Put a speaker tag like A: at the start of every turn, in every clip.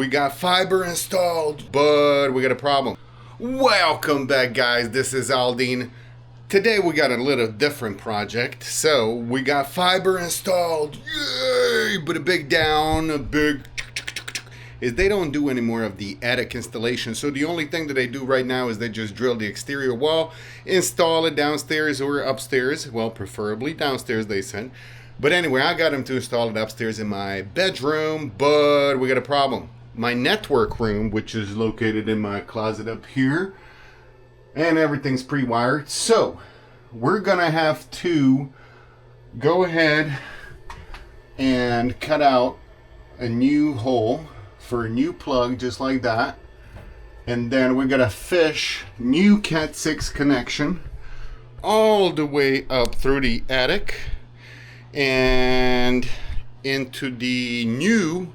A: we got fiber installed, but we got a problem. Welcome back, guys. This is Aldine. Today we got a little different project. So we got fiber installed, yay! But a big is they don't do any more of the attic installation. So the only thing that they do right now is they just drill the exterior wall, install it downstairs or upstairs. Well, preferably downstairs, they said. But anyway, I got them to install it upstairs in my bedroom, but we got a problem. My network room, which is located in my closet up here, and everything's pre-wired. So we're gonna have to go ahead and cut out a new hole for a new plug, just like that. And then we're gonna fish new CAT6 connection all the way up through the attic and into the new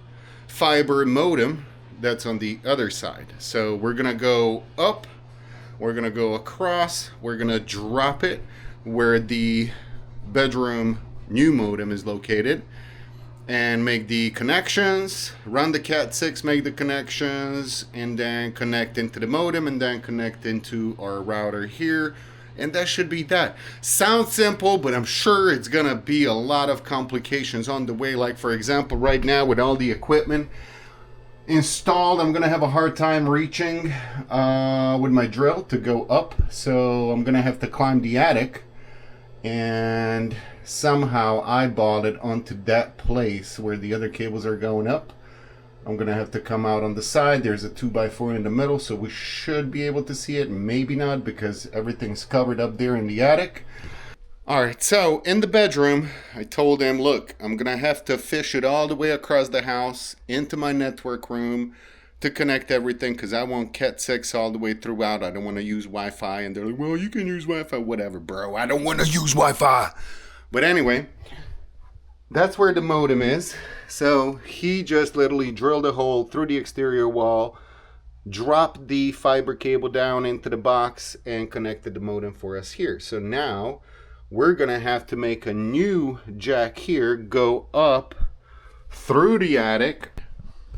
A: fiber modem that's on the other side. So we're gonna go up, we're gonna go across, we're gonna drop it where the bedroom new modem is located and make the connections, run the CAT6, make the connections, and then connect into the modem, and then connect into our router here. And that should be that. Sounds simple, but I'm sure it's gonna be a lot of complications on the way. Like, for example, right now with all the equipment installed, I'm gonna have a hard time reaching with my drill to go up. So I'm gonna have to climb the attic and somehow eyeball it onto that place where the other cables are going up. I'm gonna have to come out on the side. There's a 2x4 in the middle, so we should be able to see it. Maybe not, because everything's covered up there in the attic. All right, so in the bedroom, I told him, look, I'm gonna have to fish it all the way across the house into my network room to connect everything, because I want CAT6 all the way throughout. I don't want to use Wi-Fi. And they're like, well, you can use Wi-Fi. Whatever, bro. I don't want to use Wi-Fi. But anyway, that's where the modem is. So he just literally drilled a hole through the exterior wall, dropped the fiber cable down into the box, and connected the modem for us here. So now we're gonna have to make a new jack here, go up through the attic.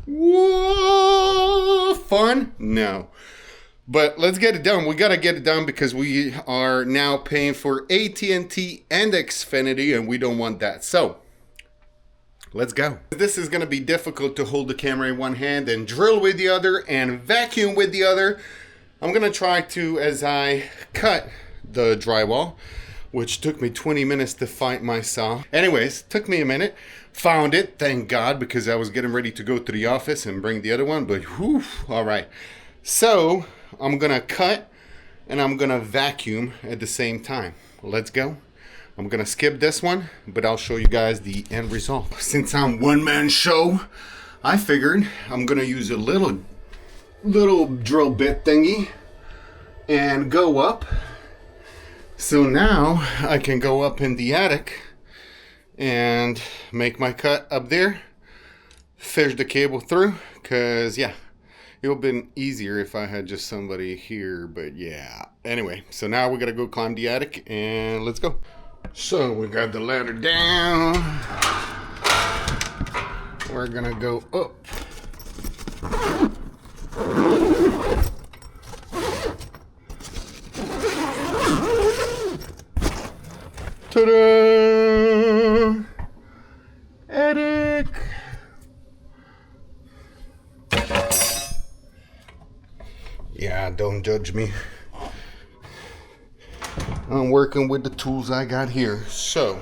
A: Whoa, fun? No. But let's get it done. We gotta get it done because we are now paying for AT&T and Xfinity, and we don't want that. So let's go. This is gonna be difficult to hold the camera in one hand and drill with the other and vacuum with the other. I'm gonna try to, as I cut the drywall, which took me 20 minutes to find my saw. Anyways, took me a minute. Found it, thank God, because I was getting ready to go to the office and bring the other one, but whew, all right. So I'm gonna cut and I'm gonna vacuum at the same time. Let's go. I'm gonna skip this one, but I'll show you guys the end result. Since I'm one-man show, I figured I'm gonna use a little drill bit thingy and go up. So now I can go up in the attic and make my cut up there, fish the cable through, because yeah, it would have been easier if I had just somebody here, but yeah. Anyway, so now we gotta go climb the attic and let's go. So we got the ladder down. We're gonna go up. Ta-da! Attic! Yeah, don't judge me. I'm working with the tools I got here. So,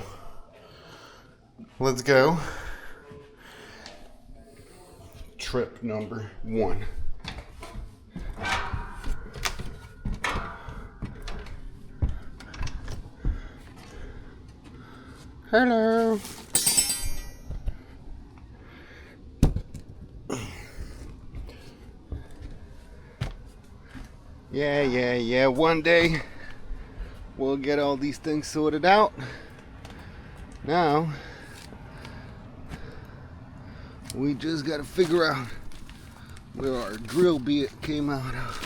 A: let's go. Trip number 1. Hello. Yeah. One day we'll get all these things sorted out. Now we just gotta figure out where our drill bit came out of.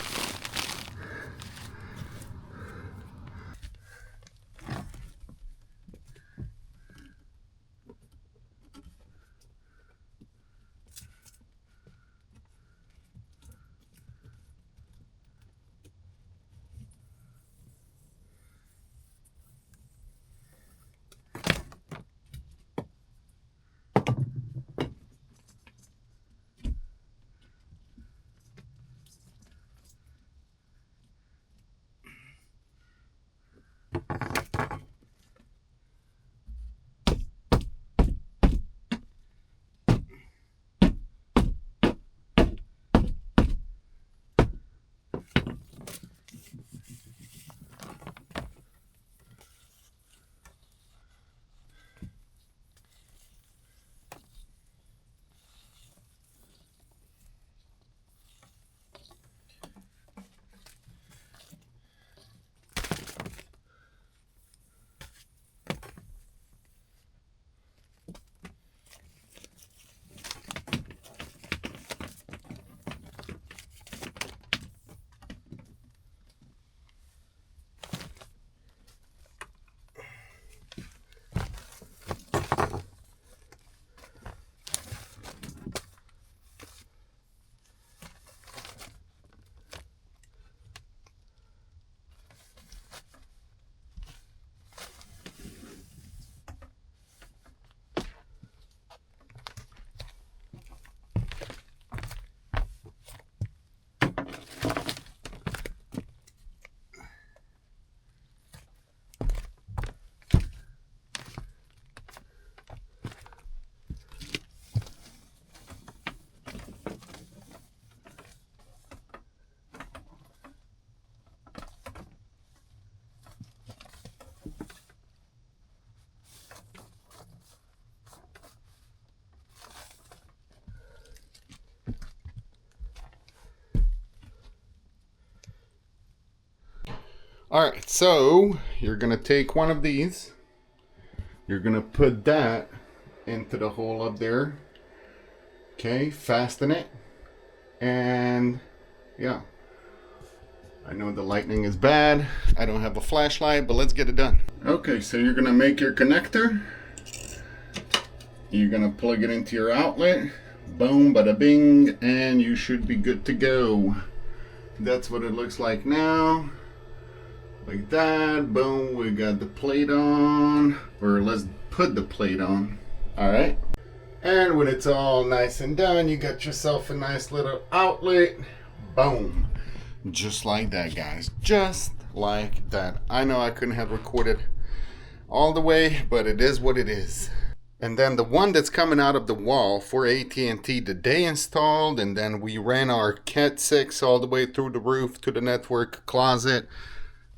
A: All right, so you're gonna take one of these. You're gonna put that into the hole up there. Okay, fasten it. And yeah, I know the lightning is bad. I don't have a flashlight, but let's get it done. Okay, so you're gonna make your connector. You're gonna plug it into your outlet. Boom, bada bing, and you should be good to go. That's what it looks like now. Like that. Boom, we got the plate on. Or let's put the plate on. Alright. And when it's all nice and done, you got yourself a nice little outlet. Boom. Just like that, guys. Just like that. I know I couldn't have recorded all the way, but it is what it is. And then the one that's coming out of the wall for AT&T that they installed, and then we ran our CAT6 all the way through the roof to the network closet.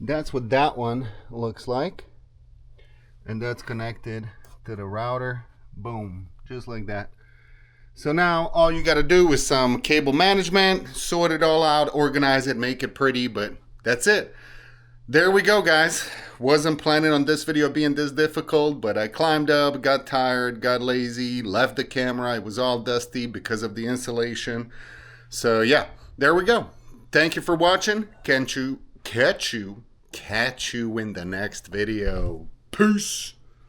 A: That's what that one looks like. And that's connected to the router. Boom. Just like that. So now all you got to do is some cable management, sort it all out, organize it, make it pretty, but that's it. There we go, guys. Wasn't planning on this video being this difficult, but I climbed up, got tired, got lazy, left the camera. It was all dusty because of the installation. So yeah, there we go. Thank you for watching. Catch you in the next video. Peace.